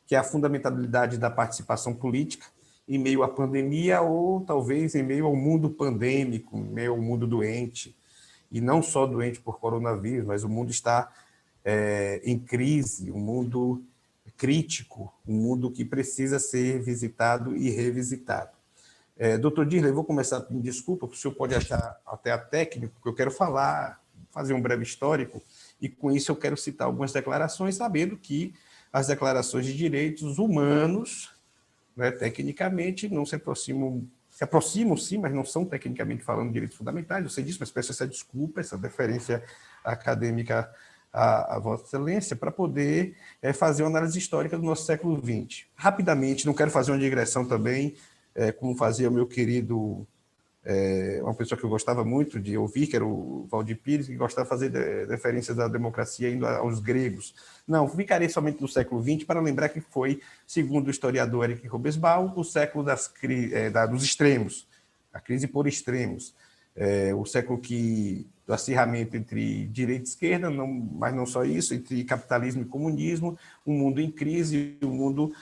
S5: que é a fundamentabilidade da participação política em meio à pandemia, ou talvez em meio ao mundo pandêmico, em meio ao mundo doente, e não só doente por coronavírus, mas o mundo está em crise, um mundo crítico, um mundo que precisa ser visitado e revisitado. Doutor Dirley, eu vou começar pedindo desculpa, porque o senhor pode achar até técnico, que eu quero fazer um breve histórico, e com isso eu quero citar algumas declarações, sabendo que as declarações de direitos humanos, né, tecnicamente, não se aproximam sim, mas não são tecnicamente falando de direitos fundamentais, eu sei disso, mas peço essa desculpa, essa deferência acadêmica a Vossa Excelência, para poder fazer uma análise histórica do nosso século XX. Rapidamente, não quero fazer uma digressão também, como fazia o meu querido, uma pessoa que eu gostava muito de ouvir, que era o Valdir Pires, que gostava de fazer referências à democracia indo aos gregos. Não, ficarei somente no século XX para lembrar que foi, segundo o historiador Eric Hobsbawm, o século dos extremos, a crise por extremos, o século do acirramento entre direita e esquerda, mas não só isso, entre capitalismo e comunismo, um mundo em crise, um mundo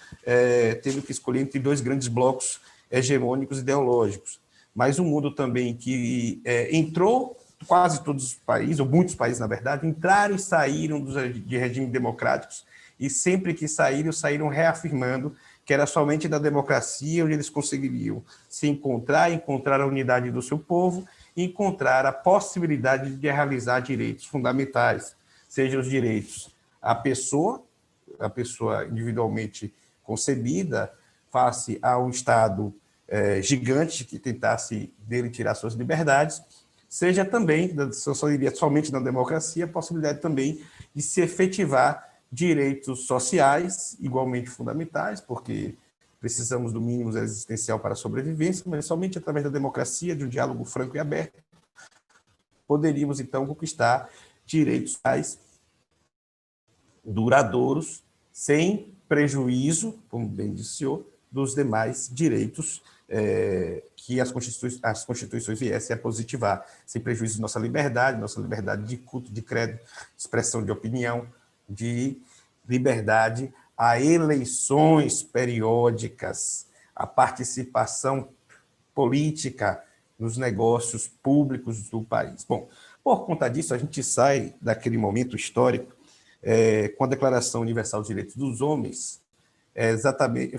S5: tendo que escolher entre dois grandes blocos hegemônicos ideológicos. Mas um mundo também que entrou, quase todos os países, ou muitos países, na verdade, entraram e saíram de regimes democráticos, e sempre que saíram reafirmando que era somente da democracia onde eles conseguiriam se encontrar a unidade do seu povo, e encontrar a possibilidade de realizar direitos fundamentais, sejam os direitos à pessoa, a pessoa individualmente concebida, face a um Estado gigante que tentasse dele tirar suas liberdades, seja também, só diria somente na democracia, a possibilidade também de se efetivar direitos sociais igualmente fundamentais, porque precisamos do mínimo existencial para a sobrevivência, mas somente através da democracia, de um diálogo franco e aberto, poderíamos, então, conquistar direitos sociais duradouros, sem prejuízo, como bem disse o senhor, dos demais direitos que as constituições viessem a positivar, sem prejuízo de nossa liberdade de culto, de credo, de expressão de opinião, de liberdade a eleições periódicas, a participação política nos negócios públicos do país. Bom, por conta disso, a gente sai daquele momento histórico com a Declaração Universal dos Direitos dos Homens,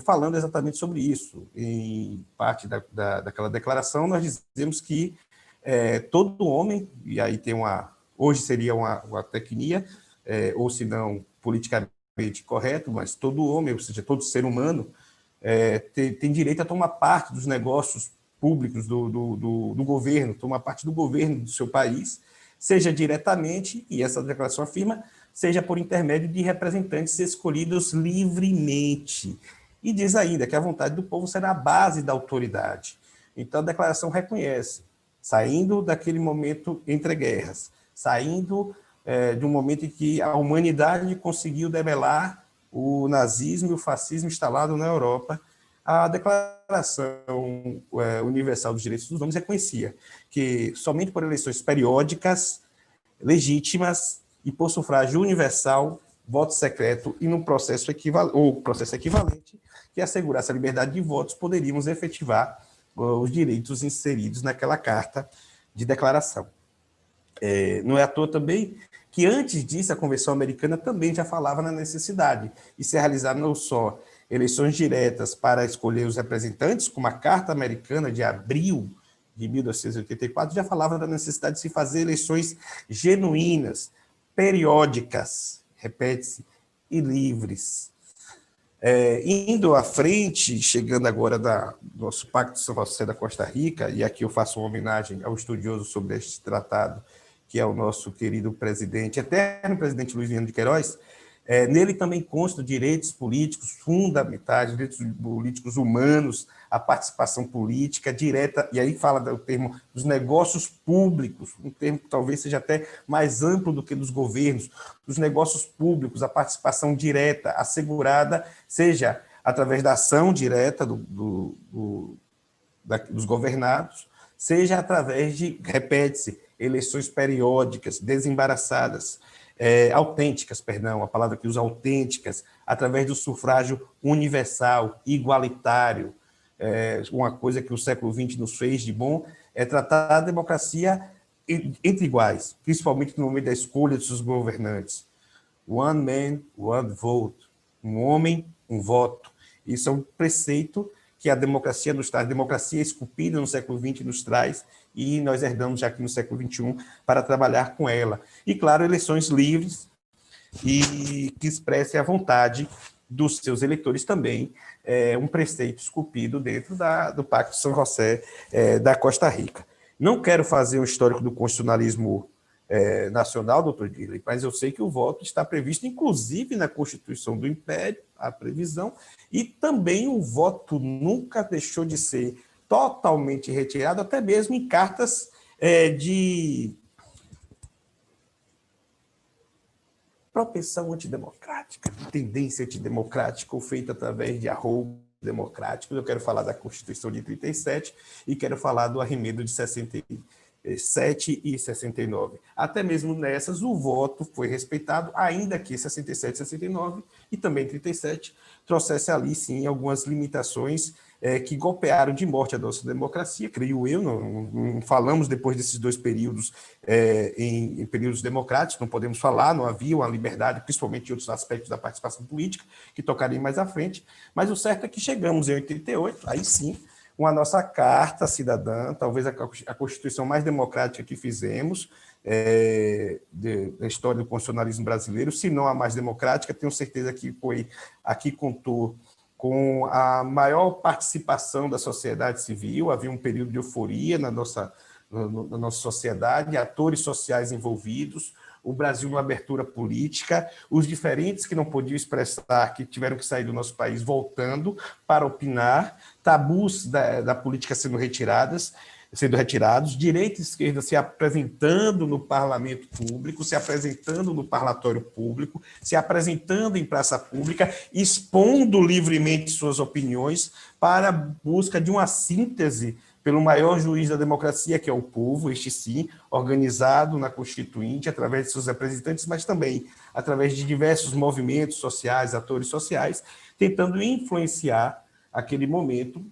S5: falando exatamente sobre isso. Em parte daquela declaração, nós dizemos que todo homem, e aí hoje seria uma tecnia, ou se não politicamente correto, mas todo homem, ou seja, todo ser humano, tem direito a tomar parte dos negócios públicos do governo, tomar parte do governo do seu país, seja diretamente, e essa declaração afirma, seja por intermédio de representantes escolhidos livremente. E diz ainda que a vontade do povo será a base da autoridade. Então, a declaração reconhece, saindo daquele momento entre guerras, saindo de um momento em que a humanidade conseguiu debelar o nazismo e o fascismo instalado na Europa, a Declaração Universal dos Direitos dos Homens reconhecia que somente por eleições periódicas, legítimas e por sufrágio universal, voto secreto e num processo equivalente que assegurasse a liberdade de votos, poderíamos efetivar os direitos inseridos naquela carta de declaração. Não é à toa também que antes disso a Convenção Americana também já falava na necessidade de se realizar não só eleições diretas para escolher os representantes, como a Carta Americana de abril de 1984 já falava da necessidade de se fazer eleições genuínas, periódicas, repete-se, e livres. Indo à frente, chegando agora do nosso Pacto de São José da Costa Rica, e aqui eu faço uma homenagem ao estudioso sobre este tratado, que é o nosso querido presidente, eterno presidente Luiz Viana de Queiroz, Nele também constam direitos políticos fundamentais, direitos políticos humanos, a participação política direta, e aí fala do termo dos negócios públicos, um termo que talvez seja até mais amplo do que dos governos, dos negócios públicos, a participação direta, assegurada, seja através da ação direta dos governados, seja através de, repete-se, eleições periódicas, desembaraçadas, autênticas, perdão, a palavra que usa autênticas, através do sufrágio universal, igualitário. Uma coisa que o século XX nos fez de bom é tratar a democracia entre iguais, principalmente no momento da escolha de seus governantes. One man, one vote. Um homem, um voto. Isso é um preceito que a democracia nos traz, a democracia esculpida no século XX nos traz, e nós herdamos já aqui no século XXI para trabalhar com ela. E, claro, eleições livres e que expressem a vontade dos seus eleitores também, um preceito esculpido dentro do Pacto de São José da Costa Rica. Não quero fazer um histórico do constitucionalismo nacional, doutor Dirley, mas eu sei que o voto está previsto, inclusive, na Constituição do Império, a previsão, e também o voto nunca deixou de ser totalmente retirado, até mesmo em cartas de propensão antidemocrática, de tendência antidemocrática, ou feita através de arroubos democráticos. Eu quero falar da Constituição de 37 e quero falar do arremedo de 67 e 69. Até mesmo nessas, o voto foi respeitado, ainda que 67 e 69, e também 37, trouxesse ali, sim, algumas limitações que golpearam de morte a nossa democracia, creio eu. Não falamos depois desses dois períodos em períodos democráticos, não podemos falar, não havia uma liberdade, principalmente em outros aspectos da participação política, que tocarei mais à frente, mas o certo é que chegamos em 88, aí sim, com a nossa Carta Cidadã, talvez a Constituição mais democrática que fizemos da história do constitucionalismo brasileiro, se não a mais democrática. Tenho certeza que aqui contou com a maior participação da sociedade civil. Havia um período de euforia na nossa sociedade, atores sociais envolvidos, o Brasil numa abertura política, os diferentes que não podiam expressar, que tiveram que sair do nosso país voltando para opinar, tabus da política sendo retirados, direita e esquerda se apresentando no parlamento público, se apresentando no parlatório público, se apresentando em praça pública, expondo livremente suas opiniões para a busca de uma síntese pelo maior juiz da democracia, que é o povo, este sim, organizado na Constituinte, através de seus representantes, mas também através de diversos movimentos sociais, atores sociais, tentando influenciar aquele momento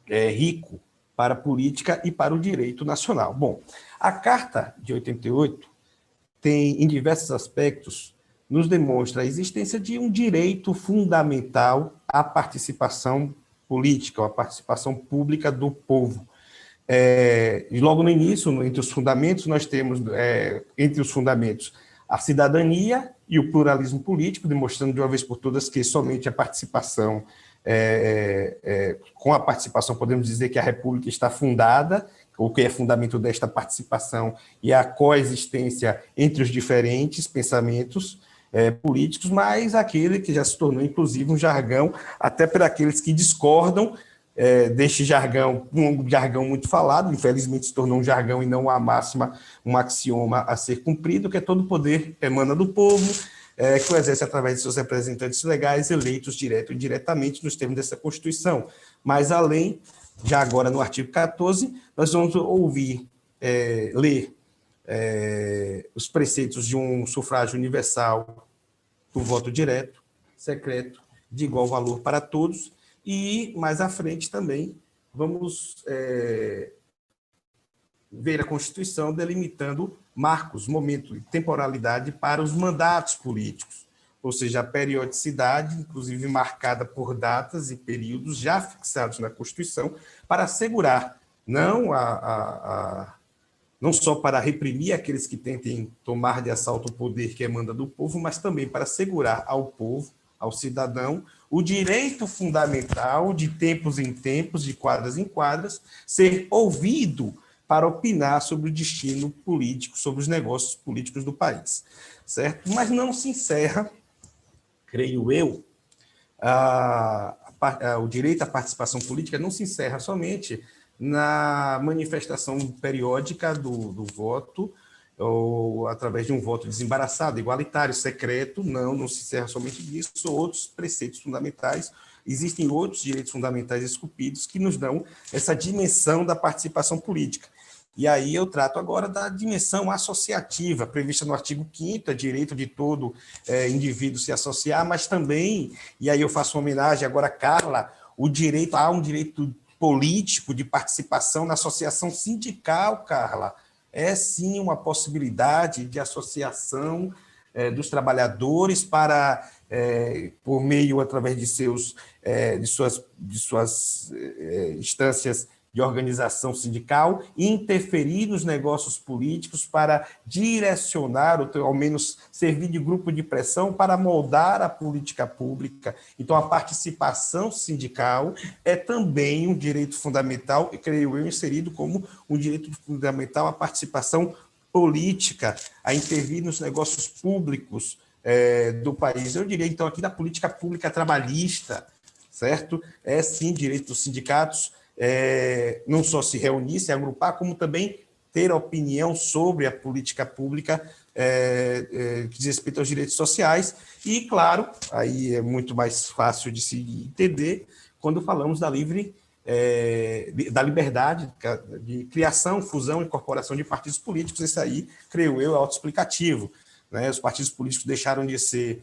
S5: rico para a política e para o direito nacional. Bom, a Carta de 88 tem, em diversos aspectos, nos demonstra a existência de um direito fundamental à participação política, à participação pública do povo. Logo no início, entre os fundamentos, nós temos, entre os fundamentos, a cidadania e o pluralismo político, demonstrando de uma vez por todas que somente a participação, com a participação, podemos dizer que a República está fundada, o que é fundamento desta participação e a coexistência entre os diferentes pensamentos políticos, mas aquele que já se tornou, inclusive, um jargão, até para aqueles que discordam deste jargão, um jargão muito falado, infelizmente se tornou um jargão e não uma máxima, um axioma a ser cumprido, que é todo poder emana do povo, que o exerce através de seus representantes legais, eleitos direto e indiretamente nos termos dessa Constituição. Mas, além, já agora no artigo 14, nós vamos ler os preceitos de um sufrágio universal, do voto direto, secreto, de igual valor para todos, e, mais à frente também, vamos ver a Constituição delimitando marcos, momento e temporalidade para os mandatos políticos, ou seja, a periodicidade, inclusive marcada por datas e períodos já fixados na Constituição, para assegurar, não só para reprimir aqueles que tentem tomar de assalto o poder que emana do povo, mas também para assegurar ao povo, ao cidadão, o direito fundamental de tempos em tempos, de quadras em quadras, ser ouvido para opinar sobre o destino político, sobre os negócios políticos do país, certo? Mas não se encerra creio eu, o direito à participação política não se encerra somente na manifestação periódica do voto, ou através de um voto desembaraçado, igualitário, secreto. Não se encerra somente nisso, outros preceitos fundamentais. Existem outros direitos fundamentais esculpidos que nos dão essa dimensão da participação política. E aí eu trato agora da dimensão associativa, prevista no artigo 5º, é direito de todo indivíduo se associar, mas também, e aí eu faço uma homenagem agora a Carla, há um direito político de participação na associação sindical, Carla. É sim uma possibilidade de associação dos trabalhadores para, por meio, através de suas instâncias de organização sindical, interferir nos negócios políticos para direcionar, ou ao menos servir de grupo de pressão para moldar a política pública. Então, a participação sindical é também um direito fundamental, e creio eu, inserido como um direito fundamental a participação política, a intervir nos negócios públicos do país. Eu diria, então, aqui da política pública trabalhista, certo? É, sim, direito dos sindicatos, não só se reunir, se agrupar, como também ter opinião sobre a política pública que diz respeito aos direitos sociais. E, claro, aí é muito mais fácil de se entender quando falamos da liberdade de criação, fusão e incorporação de partidos políticos. Isso aí, creio eu, é autoexplicativo, né? Os partidos políticos deixaram de ser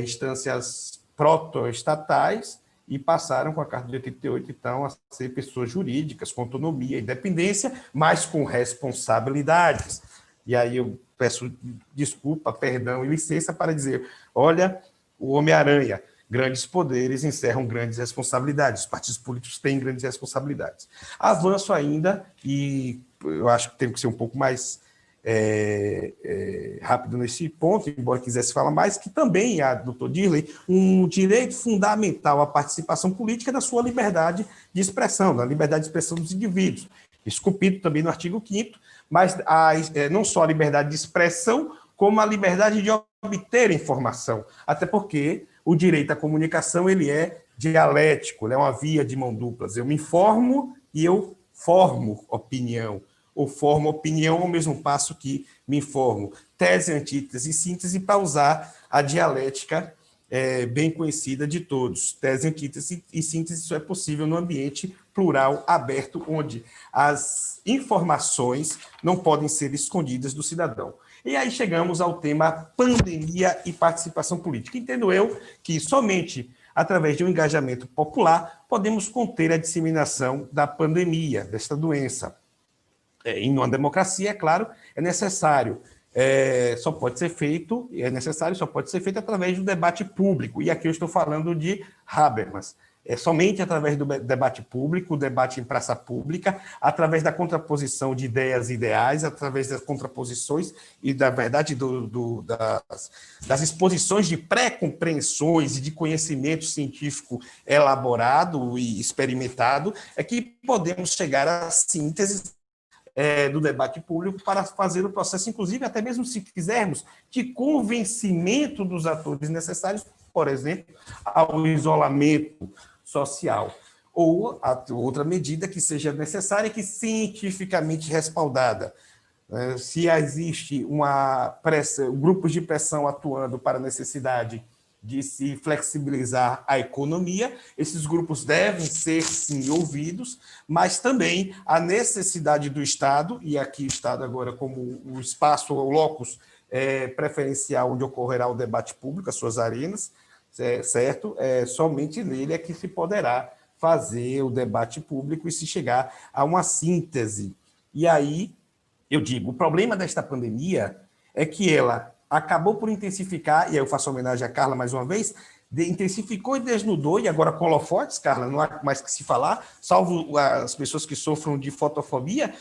S5: instâncias proto-estatais e passaram, com a Carta de 88, então, a ser pessoas jurídicas, com autonomia, independência, mas com responsabilidades. E aí eu peço desculpa, perdão e licença para dizer, olha, o Homem-Aranha, grandes poderes encerram grandes responsabilidades, os partidos políticos têm grandes responsabilidades. Avanço ainda, e eu acho que tem que ser um pouco mais rápido nesse ponto, embora quisesse falar mais, que também há, doutor Dirley, um direito fundamental à participação política da sua liberdade de expressão, da liberdade de expressão dos indivíduos, esculpido também no artigo 5º, mas não só a liberdade de expressão, como a liberdade de obter informação, até porque o direito à comunicação ele é dialético, ele é uma via de mão duplas. Eu me informo e eu formo opinião, ou formo opinião ao mesmo passo que me informo. Tese, antítese e síntese, para usar a dialética bem conhecida de todos. Tese, antítese e síntese, isso é possível no ambiente plural, aberto, onde as informações não podem ser escondidas do cidadão. E aí chegamos ao tema pandemia e participação política. Entendo eu que somente através de um engajamento popular podemos conter a disseminação da pandemia, desta doença. Em uma democracia, é claro, é necessário, só pode ser feito através do debate público. E aqui eu estou falando de Habermas. É somente através do debate público, o debate em praça pública, através da contraposição de ideias e ideais, através das contraposições e, da verdade, das exposições de pré-compreensões e de conhecimento científico elaborado e experimentado, é que podemos chegar à síntese do debate público para fazer o processo, inclusive, até mesmo se quisermos, de convencimento dos atores necessários, por exemplo, ao isolamento social, ou a outra medida que seja necessária, que cientificamente respaldada. Se existe grupos de pressão atuando para a necessidade de se flexibilizar a economia, esses grupos devem ser, sim, ouvidos, mas também a necessidade do Estado, e aqui o Estado agora como o espaço, o locus preferencial onde ocorrerá o debate público, as suas arenas, certo? Somente nele é que se poderá fazer o debate público e se chegar a uma síntese. E aí, eu digo, o problema desta pandemia é que ela acabou por intensificar, e aí eu faço homenagem a Carla mais uma vez, intensificou e desnudou, e agora com holofotes, Carla, não há mais que se falar, salvo as pessoas que sofram de fotofobia,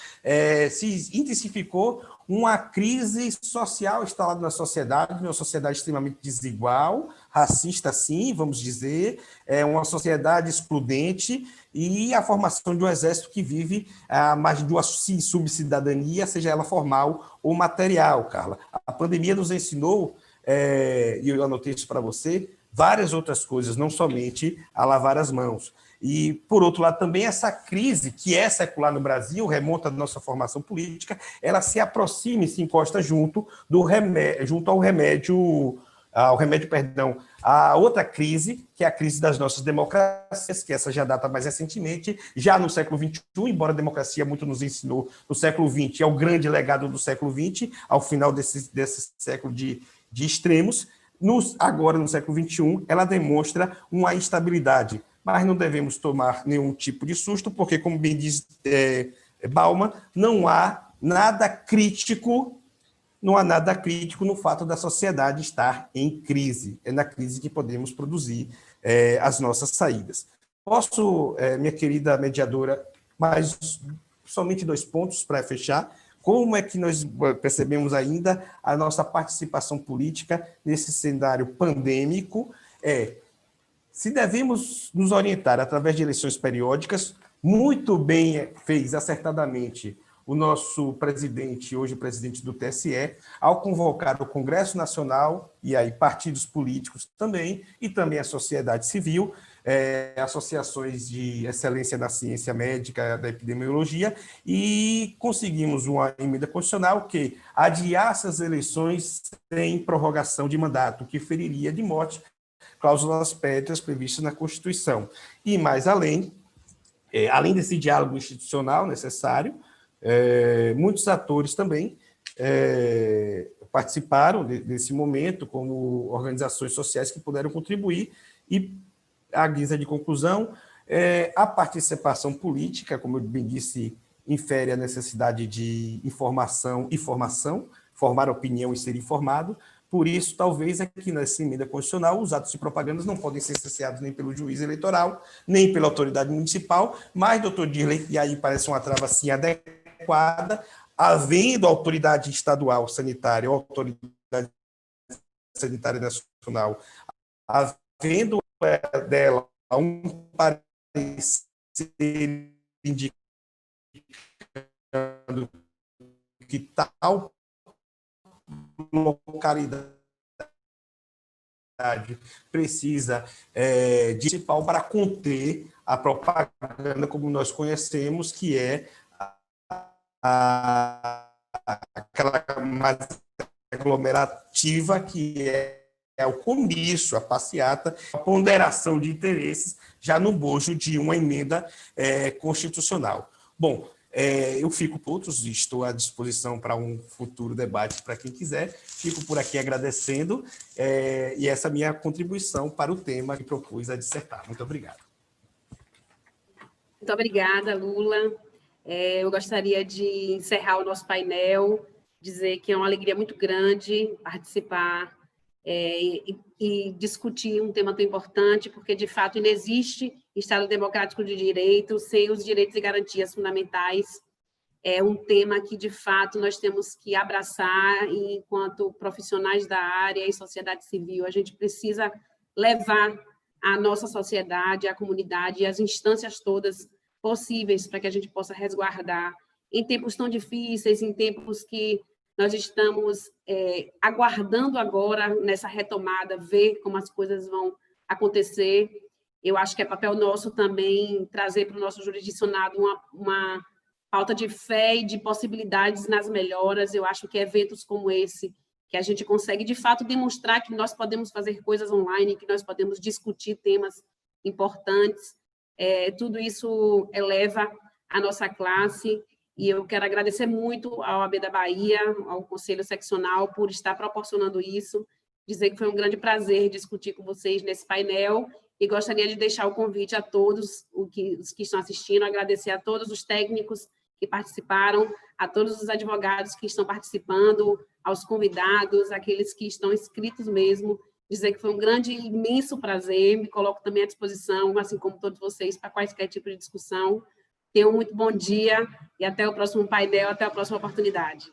S5: se intensificou uma crise social instalada na sociedade, uma sociedade extremamente desigual, racista, sim, vamos dizer, uma sociedade excludente, e a formação de um exército que vive à margem de uma subcidadania, seja ela formal ou material, Carla. A pandemia nos ensinou, e eu anotei isso para você, várias outras coisas, não somente a lavar as mãos. E, por outro lado, também essa crise, que é secular no Brasil, remonta à nossa formação política, ela se aproxima e se encosta junto ao remédio, perdão, a outra crise, que é a crise das nossas democracias, que essa já data mais recentemente, já no século XXI, embora a democracia muito nos ensinou no século XX, é o grande legado do século XX, ao final desse século de extremos, agora no século XXI, ela demonstra uma instabilidade, mas não devemos tomar nenhum tipo de susto, porque, como bem diz Bauman, não há nada crítico no fato da sociedade estar em crise. É na crise que podemos produzir as nossas saídas. Posso, minha querida mediadora, mais somente 2 pontos para fechar. Como é que nós percebemos ainda a nossa participação política nesse cenário pandêmico? Se devemos nos orientar através de eleições periódicas, muito bem fez acertadamente o nosso presidente, hoje presidente do TSE, ao convocar o Congresso Nacional, e aí partidos políticos também, e também a sociedade civil, associações de excelência na ciência médica, da epidemiologia, e conseguimos uma emenda constitucional que adiasse as eleições sem prorrogação de mandato, que feriria de morte cláusulas pétreas previstas na Constituição. E, mais além desse diálogo institucional necessário, muitos atores também participaram desse momento, como organizações sociais que puderam contribuir, e, à guisa de conclusão, a participação política, como eu bem disse, infere a necessidade de informação e formação, formar opinião e ser informado. Por isso, talvez aqui nessa emenda constitucional, os atos de propaganda não podem ser cerceados nem pelo juiz eleitoral, nem pela autoridade municipal, mas, doutor Dirley, e aí parece uma trava assim adequada, havendo autoridade estadual sanitária ou autoridade sanitária nacional, havendo dela um parecer indicando que tal localidade precisa de municipal para conter a propaganda como nós conhecemos, que é aquela mais aglomerativa, que é o comício, a passeata, a ponderação de interesses, já no bojo de uma emenda constitucional. Bom, eu fico por outros, estou à disposição para um futuro debate para quem quiser. Fico por aqui agradecendo, e essa é a minha contribuição para o tema que propus a dissertar. Muito obrigado.
S2: Muito obrigada, Lula. Eu gostaria de encerrar o nosso painel, dizer que é uma alegria muito grande participar e discutir um tema tão importante, porque, de fato, não existe Estado democrático de direito sem os direitos e garantias fundamentais. É um tema que, de fato, nós temos que abraçar, e, enquanto profissionais da área e sociedade civil, a gente precisa levar a nossa sociedade, a comunidade e as instâncias todas possíveis para que a gente possa resguardar em tempos tão difíceis, em tempos que nós estamos aguardando agora, nessa retomada, ver como as coisas vão acontecer. Eu acho que é papel nosso também trazer para o nosso jurisdicionado uma pauta de fé e de possibilidades nas melhoras. Eu acho que eventos como esse, que a gente consegue, de fato, demonstrar que nós podemos fazer coisas online, que nós podemos discutir temas importantes, tudo isso eleva a nossa classe. E eu quero agradecer muito ao OAB da Bahia, ao Conselho Seccional, por estar proporcionando isso, dizer que foi um grande prazer discutir com vocês nesse painel, e gostaria de deixar o convite a todos os que estão assistindo, agradecer a todos os técnicos que participaram, a todos os advogados que estão participando, aos convidados, aqueles que estão inscritos mesmo, dizer que foi um grande e imenso prazer, me coloco também à disposição, assim como todos vocês, para quaisquer tipo de discussão. Tenham um muito bom dia e até o próximo painel, até a próxima oportunidade.